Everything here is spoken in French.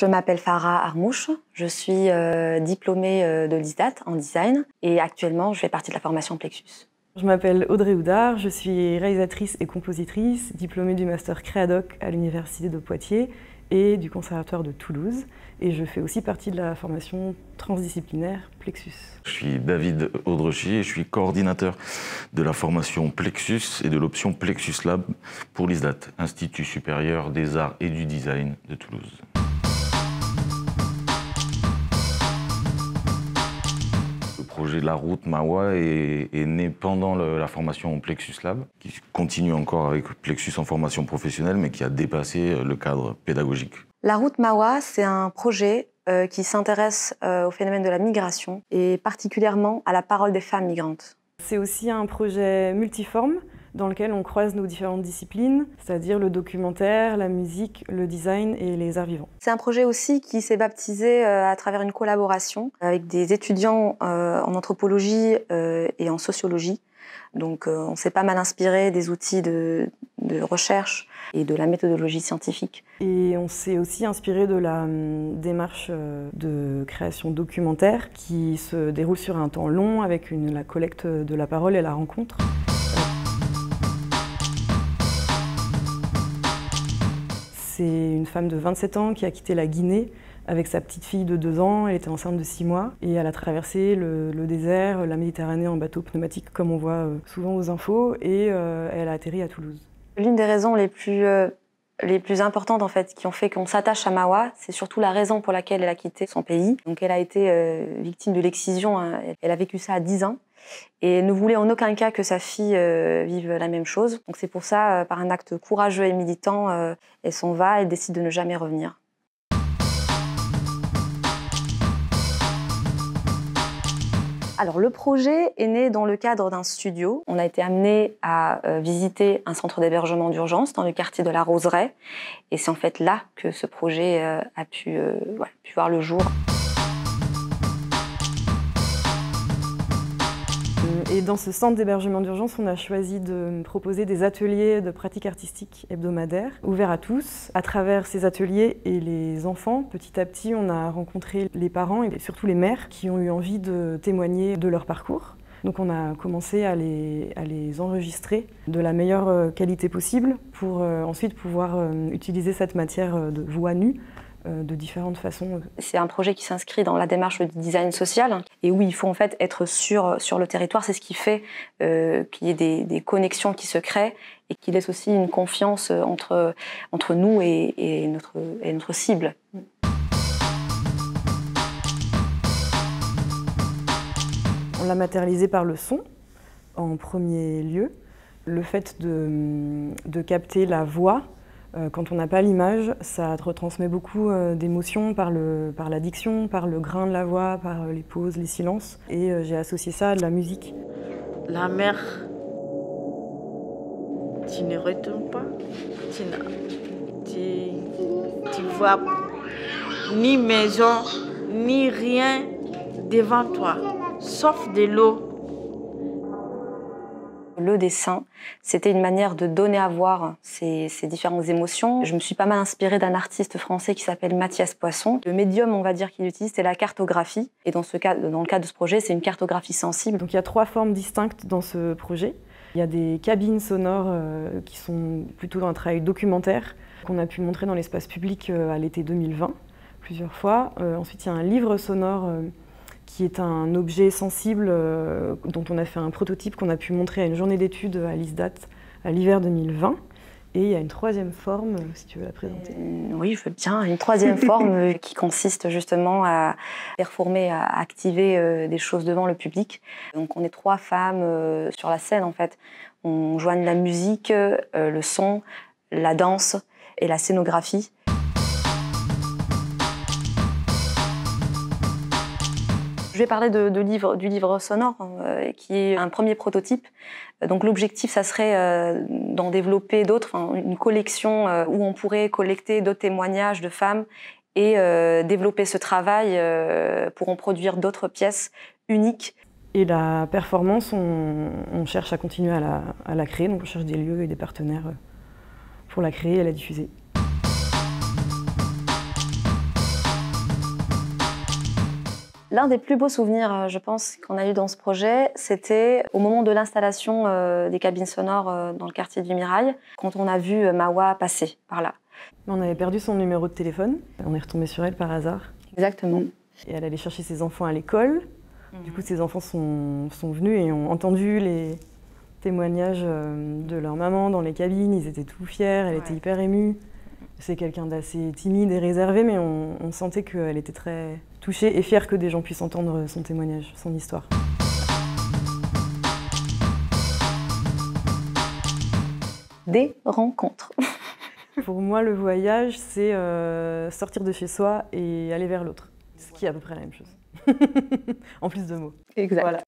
Je m'appelle Farah Armouche, je suis diplômée de l'ISDAT en design et actuellement je fais partie de la formation Plexus. Je m'appelle Audrey Houdard, je suis réalisatrice et compositrice, diplômée du master Créadoc à l'Université de Poitiers et du Conservatoire de Toulouse. Et je fais aussi partie de la formation transdisciplinaire Plexus. Je suis David Audrechy et je suis coordinateur de la formation Plexus et de l'option Plexus Lab pour l'ISDAT, Institut supérieur des arts et du design de Toulouse. Le projet de la route Mawa est né pendant la formation Plexus Lab, qui continue encore avec Plexus en formation professionnelle, mais qui a dépassé le cadre pédagogique. La route Mawa, c'est un projet qui s'intéresse au phénomène de la migration et particulièrement à la parole des femmes migrantes. C'est aussi un projet multiforme dans lequel on croise nos différentes disciplines, c'est-à-dire le documentaire, la musique, le design et les arts vivants. C'est un projet aussi qui s'est baptisé à travers une collaboration avec des étudiants en anthropologie et en sociologie. Donc on s'est pas mal inspiré des outils de recherche et de la méthodologie scientifique. Et on s'est aussi inspiré de la démarche de création documentaire qui se déroule sur un temps long avec la collecte de la parole et la rencontre. C'est une femme de 27 ans qui a quitté la Guinée avec sa petite fille de 2 ans. Elle était enceinte de 6 mois et elle a traversé le désert, la Méditerranée en bateau pneumatique comme on voit souvent aux infos et elle a atterri à Toulouse. L'une des raisons les plus importantes en fait, qui ont fait qu'on s'attache à Mawa, c'est surtout la raison pour laquelle elle a quitté son pays. Donc elle a été victime de l'excision, hein. Elle a vécu ça à 10 ans et ne voulait en aucun cas que sa fille vive la même chose. Donc c'est pour ça, par un acte courageux et militant, elle s'en va et décide de ne jamais revenir. Alors le projet est né dans le cadre d'un studio. On a été amené à visiter un centre d'hébergement d'urgence dans le quartier de la Roseraie. Et c'est en fait là que ce projet a pu voir le jour. Et dans ce centre d'hébergement d'urgence, on a choisi de proposer des ateliers de pratique artistique hebdomadaires, ouverts à tous. À travers ces ateliers et les enfants, petit à petit, on a rencontré les parents et surtout les mères qui ont eu envie de témoigner de leur parcours. Donc on a commencé à les enregistrer de la meilleure qualité possible pour ensuite pouvoir utiliser cette matière de voix nue de différentes façons. C'est un projet qui s'inscrit dans la démarche du design social et où il faut en fait être sur le territoire. C'est ce qui fait qu'il y ait des connexions qui se créent et qui laisse aussi une confiance entre nous et notre cible. On l'a matérialisé par le son en premier lieu. Le fait de capter la voix. Quand on n'a pas l'image, ça retransmet beaucoup d'émotions par la diction, par le grain de la voix, par les pauses, les silences. Et j'ai associé ça à de la musique. La mer, tu ne retournes pas, tu vois ni maison, ni rien devant toi, sauf de l'eau. Le dessin, c'était une manière de donner à voir ces différentes émotions. Je me suis pas mal inspirée d'un artiste français qui s'appelle Mathias Poisson. Le médium, on va dire, qu'il utilise, c'est la cartographie. Et dans le cadre de ce projet, c'est une cartographie sensible. Donc il y a 3 formes distinctes dans ce projet. Il y a des cabines sonores qui sont plutôt dans un travail documentaire qu'on a pu montrer dans l'espace public à l'été 2020, plusieurs fois. Ensuite, il y a un livre sonore qui est un objet sensible dont on a fait un prototype qu'on a pu montrer à une journée d'études à l'ISDAT à l'hiver 2020. Et il y a une 3e forme, si tu veux la présenter. Oui, je veux bien. Une 3e forme qui consiste justement à performer, à activer des choses devant le public. Donc on est 3 femmes sur la scène en fait. On joigne la musique, le son, la danse et la scénographie. Je vais parler du livre sonore, qui est un premier prototype. Donc l'objectif, ça serait d'en développer d'autres, une collection où on pourrait collecter d'autres témoignages de femmes et développer ce travail pour en produire d'autres pièces uniques. Et la performance, on cherche à continuer à la créer, donc on cherche des lieux et des partenaires pour la créer et la diffuser. L'un des plus beaux souvenirs, je pense, qu'on a eu dans ce projet, c'était au moment de l'installation des cabines sonores dans le quartier du Mirail, quand on a vu Mawa passer par là. On avait perdu son numéro de téléphone, on est retombé sur elle par hasard. Exactement. Et elle allait chercher ses enfants à l'école. Du coup, ses enfants sont venus et ont entendu les témoignages de leur maman dans les cabines. Ils étaient tout fiers, elle était hyper émue. C'est quelqu'un d'assez timide et réservé, mais on sentait qu'elle était très touchée et fière que des gens puissent entendre son témoignage, son histoire. Des rencontres. Pour moi, le voyage, c'est sortir de chez soi et aller vers l'autre. Ce qui est à peu près la même chose. En plus de mots. Exact. Voilà.